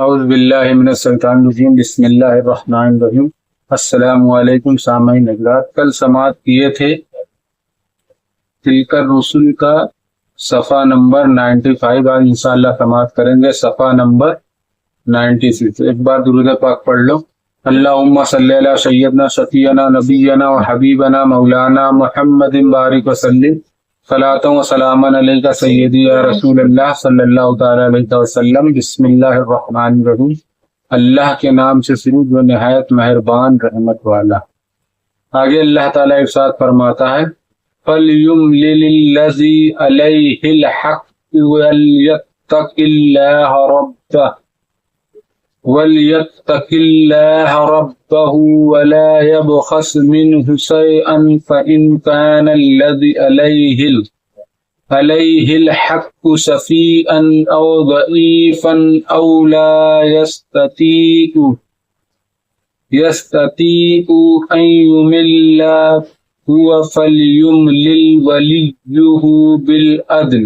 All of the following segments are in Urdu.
اعوذ باللہ من الشیطان الرجیم بسم اللہ الرحمن الرحیم۔ السلام علیکم سامعین حضرات، کل سماعت کیے تھے تلک الرسل کا صفحہ نمبر 95۔ آج انشاءاللہ سماعت کریں گے صفحہ نمبر 96۔ ایک بار درود پاک پڑھ لو۔ اللہم صلی علی سیدنا شفیعنا نبینا و حبیبنا مولانا محمد بارک وسلم، صلاۃ و سلام علیکہ سیدی یا رسول اللہ صلی اللہ تعالی علیہ وسلم۔ بسم اللہ الرحمن الرحیم، اللہ کے نام سے شروع جو نہایت مہربان رحمت والا۔ آگے اللہ تعالیٰ ارشاد فرماتا ہے فَلْيُمْلِلِ الَّذِي عَلَيْهِ الْحَقُّ وَلْيَتَّقِ اللَّهَ رَبَّهُ وَلَا يَبْخَسْ مِنْهُ شَيْئًا فَإِنْ كَانَ الَّذِي عَلَيْهِ الْحَقُّ سَفِيهًا أَوْ ضَعِيفًا أَوْ لَا يَسْتَطِيعُ أَنْ يُمِلَّ هُوَ فَلْيُمْلِلْ وَلِيُّهُ بِالْعَدْلِ،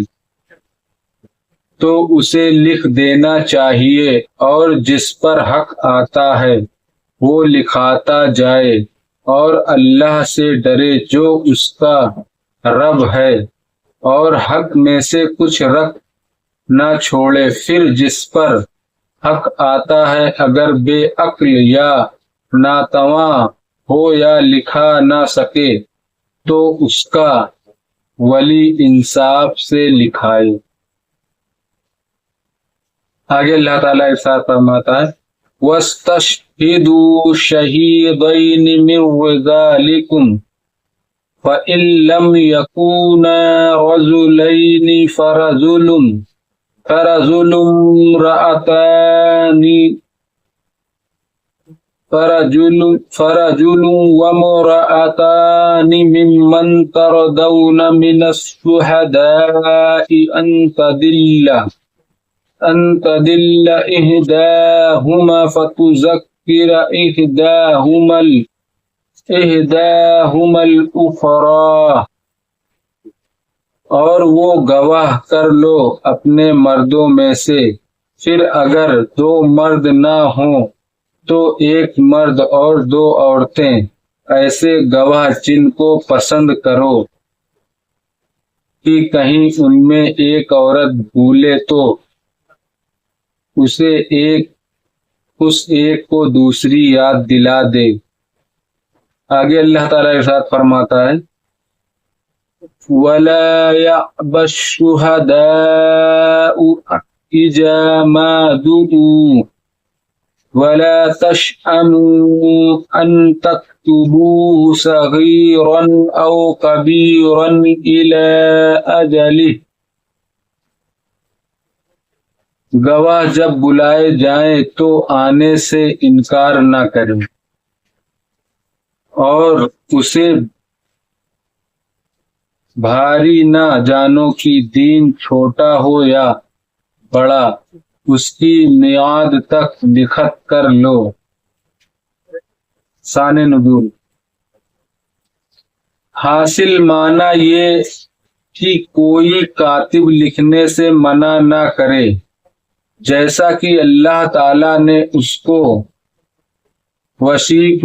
تو اسے لکھ دینا چاہیے، اور جس پر حق آتا ہے وہ لکھاتا جائے، اور اللہ سے ڈرے جو اس کا رب ہے، اور حق میں سے کچھ رکھ نہ چھوڑے۔ پھر جس پر حق آتا ہے اگر بے عقل یا ناتواں ہو یا لکھا نہ سکے تو اس کا ولی انصاف سے لکھائے۔ آگے اللہ تعالیٰ ارشاد فرماتا ہے وَاسْتَشْهِدُوا شَهِيدَيْنِ مِنْ رِجَالِكُمْ فَإِنْ لَمْ يَكُونَا رَجُلَيْنِ فرجل وامرأتان ممن ترضون من الشهداء أن تضل إحداهما فتذكر إحداهما الأخرى، اور وہ گواہ کر لو اپنے مردوں میں سے، پھر اگر دو مرد نہ ہوں تو ایک مرد اور دو عورتیں، ایسے گواہ جن کو پسند کرو کہ کہیں ان میں ایک عورت بھولے تو اس ایک کو دوسری یاد دلا دے۔ آگے اللہ تعالیٰ ارشاد فرماتا ہے وَلَا يَأْبَ الشُّهَدَاءُ إِذَا مَا دُعُوا وَلَا تَشْأَمُوا أَن تَكْتُبُوهُ صَغِيرًا أَوْ كَبِيرًا إِلَى أَجَلِهِ، گواہ جب بلائے جائیں تو آنے سے انکار نہ کریں، اور اسے بھاری نہ جانو کہ دین چھوٹا ہو یا بڑا، اس کی میعاد تک لکھت کر لو۔ شان نزول حاصل معنی یہ کہ کوئی کاتب لکھنے سے منع نہ کرے، جیسا کہ اللہ تعالیٰ نے اس کو وثیق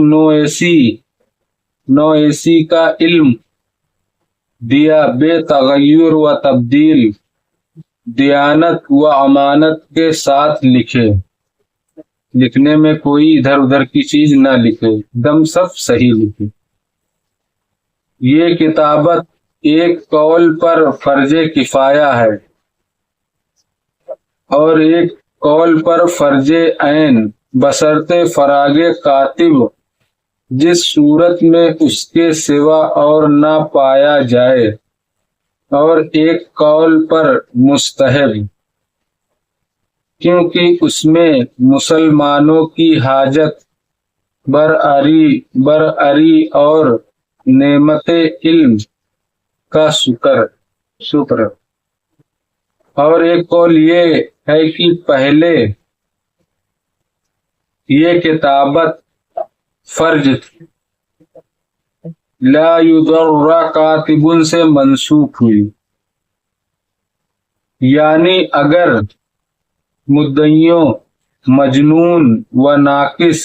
نویسی کا علم دیا، بے تغیر و تبدیل، دیانت و امانت کے ساتھ لکھنے میں کوئی ادھر ادھر کی چیز نہ لکھے، دم سب صحیح لکھے۔ یہ کتابت ایک قول پر فرض کفایہ ہے اور ایک قول پر فرض عین، بشرطِ فراغ کاتب جس صورت میں اس کے سوا اور نہ پایا جائے، اور ایک قول پر مستحب، کیونکہ اس میں مسلمانوں کی حاجت برآری اور نعمت علم کا شکر، اور ایک قول یہ ہے کہ پہلے یہ کتابت فرض تھی، لا یضر کاتب سے منسوخ ہوئی، یعنی اگر مدعیوں مجنون و ناقص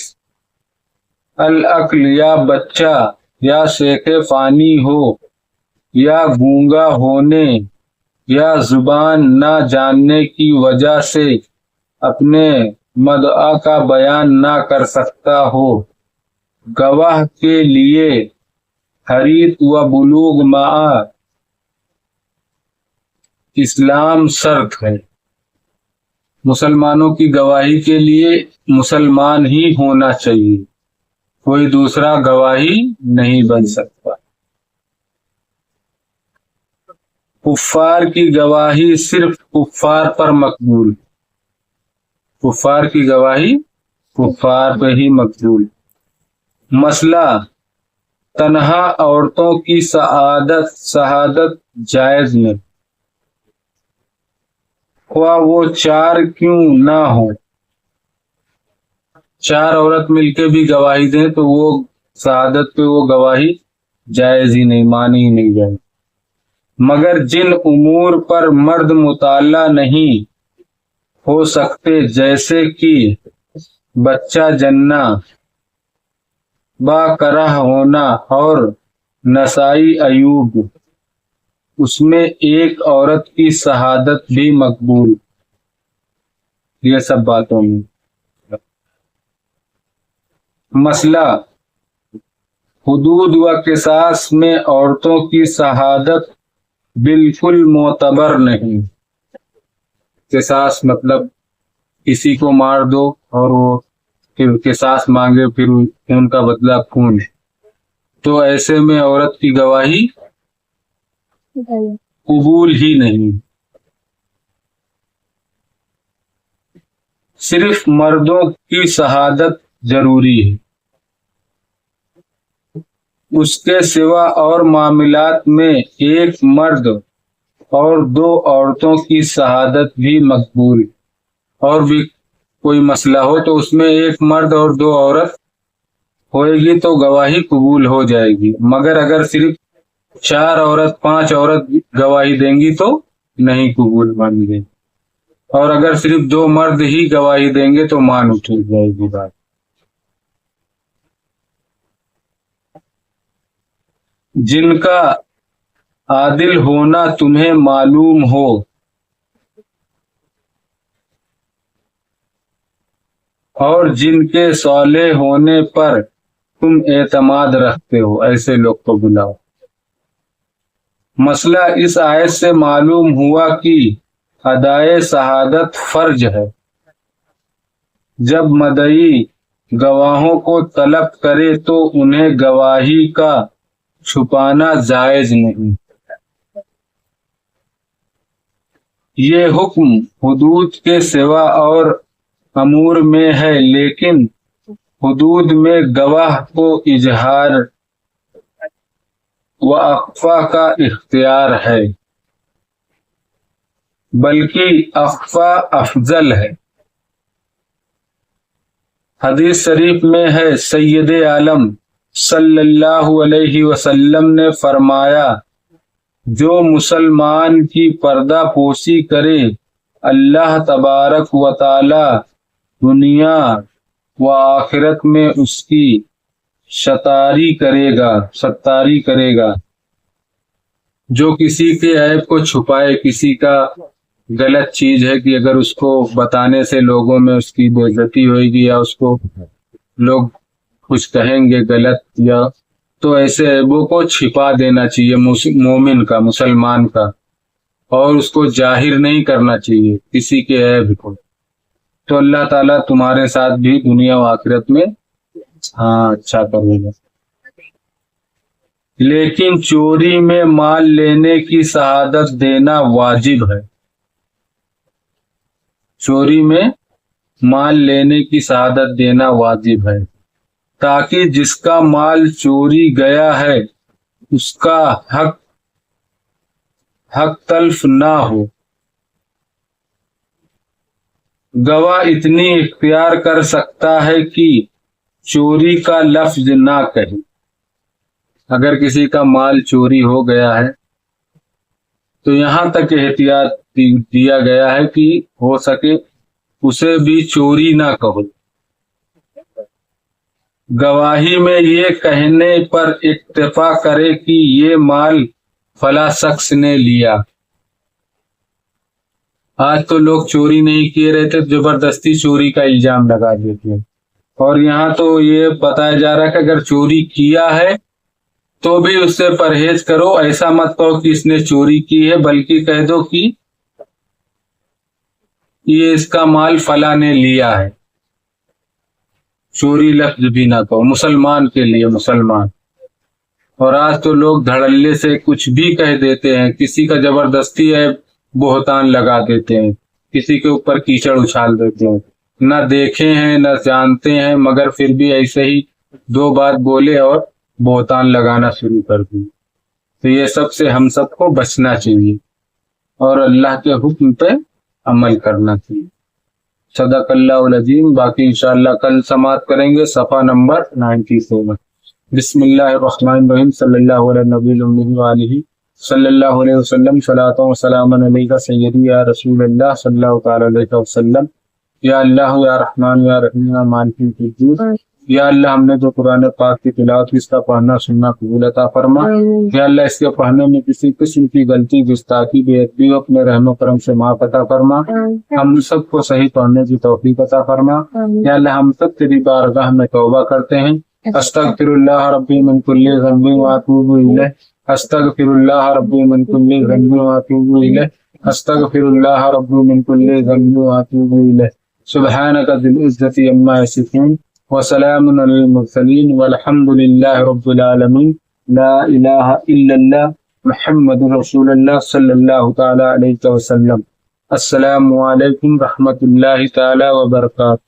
العقل یا بچہ یا شیخ فانی ہو یا گونگا ہونے یا زبان نہ جاننے کی وجہ سے اپنے مدعا کا بیان نہ کر سکتا ہو، گواہ کے لیے حریت و بلوغ مع اسلام شرط ہے۔ مسلمانوں کی گواہی کے لیے مسلمان ہی ہونا چاہیے، کوئی دوسرا گواہی نہیں بن سکتا۔ کفار کی گواہی صرف کفار پر مقبول، کفار کی گواہی کفار پہ ہی مقبول۔ مسئلہ تنہا عورتوں کی شہادت جائز نہیں، خواہ وہ چار کیوں نہ ہو، چار عورت مل کے بھی گواہی دیں تو وہ شہادت پہ وہ گواہی جائز ہی نہیں، مانی ہی نہیں جائے، مگر جن امور پر مرد مطلع نہیں ہو سکتے جیسے کہ بچہ جننا، باکرہ ہونا اور نسائی ایوب، اس میں ایک عورت کی شہادت بھی مقبول۔ یہ سب باتوں میں مسئلہ حدود و قصاص میں عورتوں کی شہادت بالکل معتبر نہیں۔ قصاص مطلب کسی کو مار دو اور وہ پھر قصاص مانگے، پھر خون کا بدلہ خون، تو ایسے میں عورت کی گواہی قبول ہی نہیں۔ صرف مردوں کی شہادت ضروری ہے، اس کے سوا اور معاملات میں ایک مرد اور دو عورتوں کی شہادت بھی مقبول، اور بھی کوئی مسئلہ ہو تو اس میں ایک مرد اور دو عورت ہوئے گی تو گواہی قبول ہو جائے گی، مگر اگر صرف چار عورت پانچ عورت گواہی دیں گی تو نہیں قبول مانی گئی، اور اگر صرف دو مرد ہی گواہی دیں گے تو مان اٹھ جائے گی بات۔ جن کا عادل ہونا تمہیں معلوم ہو اور جن کے صالح ہونے پر تم اعتماد رکھتے ہو، ایسے لوگ کو بلاؤ۔ مسئلہ اس آیت سے معلوم ہوا کہ ادائے شہادت فرض ہے، جب مدعی گواہوں کو طلب کرے تو انہیں گواہی کا چھپانا جائز نہیں۔ یہ حکم حدود کے سوا اور امور میں ہے، لیکن حدود میں گواہ کو اظہار و اخفا کا اختیار ہے، بلکہ اخفا افضل ہے۔ حدیث شریف میں ہے، سید عالم صلی اللہ علیہ وسلم نے فرمایا، جو مسلمان کی پردہ پوشی کرے اللہ تبارک و تعالی دنیا و آخرت میں اس کی ستاری کرے گا۔ جو کسی کے عیب کو چھپائے، کسی کا غلط چیز ہے کہ اگر اس کو بتانے سے لوگوں میں اس کی بے عزتی ہوئے گی یا اس کو لوگ کچھ کہیں گے غلط، یا تو ایسے عیبوں کو چھپا دینا چاہیے مومن کا، مسلمان کا، اور اس کو ظاہر نہیں کرنا چاہیے کسی کے عیب کو، تو اللہ تعالیٰ تمہارے ساتھ بھی دنیا و آخرت میں اچھا کرے گا۔ لیکن چوری میں مال لینے کی شہادت دینا واجب ہے، چوری میں مال لینے کی شہادت دینا واجب ہے، تاکہ جس کا مال چوری گیا ہے اس کا حق تلف نہ ہو۔ گواہ اتنی اختیار کر سکتا ہے کہ چوری کا لفظ نہ کہے۔ اگر کسی کا مال چوری ہو گیا ہے تو یہاں تک احتیاط دیا گیا ہے کہ ہو سکے اسے بھی چوری نہ کہو۔ گواہی میں یہ کہنے پر اکتفا کرے کہ یہ مال فلاں شخص نے لیا۔ آج تو لوگ چوری نہیں کیے رہتے، زبردستی چوری کا الزام لگا دیتے ہیں، اور یہاں تو یہ بتایا جا رہا ہے کہ اگر چوری کیا ہے تو بھی اس سے پرہیز کرو۔ ایسا مت کہو کہ اس نے چوری کی ہے، بلکہ کہہ دو کہ یہ اس کا مال فلاں نے لیا ہے۔ چوری لفظ بھی نہ کہو، مسلمان کے لیے مسلمان۔ اور آج تو لوگ دھڑلے سے کچھ بھی کہہ دیتے ہیں، کسی کا زبردستی ہے بہتان لگا دیتے ہیں، کسی کے اوپر کیچڑ اچھال دیتے ہیں، نہ دیکھے ہیں نہ جانتے ہیں، مگر پھر بھی ایسے ہی دو بات بولے اور بہتان لگانا شروع کر دی۔ تو یہ سب سے ہم سب کو بچنا چاہیے اور اللہ کے حکم پہ عمل کرنا چاہیے۔ صدق اللہ العظیم۔ باقی انشاءاللہ کل سماعت کریں گے صفحہ نمبر 97۔ بسم اللہ الرحمن الرحیم۔ صلی اللہ علیہ نبی الامین وآلہ صلی اللہ علیہ وسلم۔ صلاۃ و سلام علیکہ سیدی یا رسول اللہ صلی اللہ تعالی علیہ وسلم۔ یا اللہ یا رحمان یا رحیم یا مالک القدوس۔ یا اللہ ہم نے جو قرآن پاک کی تلاوت کی، اس کا پڑھنا سننا قبول عطا فرما۔ یا اللہ اس کے پڑھنے میں کسی قسم کی غلطی گستاخی بے ادبی ہو، اپنے رحم و کرم سے معاف عطا فرما۔ ہم سب کو صحیح پڑھنے کی توفیق عطا فرما۔ یا اللہ ہم سب تیری بارگاہ میں توبہ کرتے ہیں۔ استغفر اللہ ربی من کل ذنب واتوب الیہ۔ استغفر اللہ ربی من کل ذنب واتوب الیہ۔ استغفر اللہ ربی من کل ذنب واتوب الیہ۔ سبحانک ذی العزۃ عما یصفون وسلام علی المرسلین والحمد للہ رب العالمین۔ لا الہ الا اللہ محمد رسول اللہ صلی اللہ تعالی علیہ وسلم۔ السلام علیکم رحمۃ اللہ تعالی وبرکاتہ۔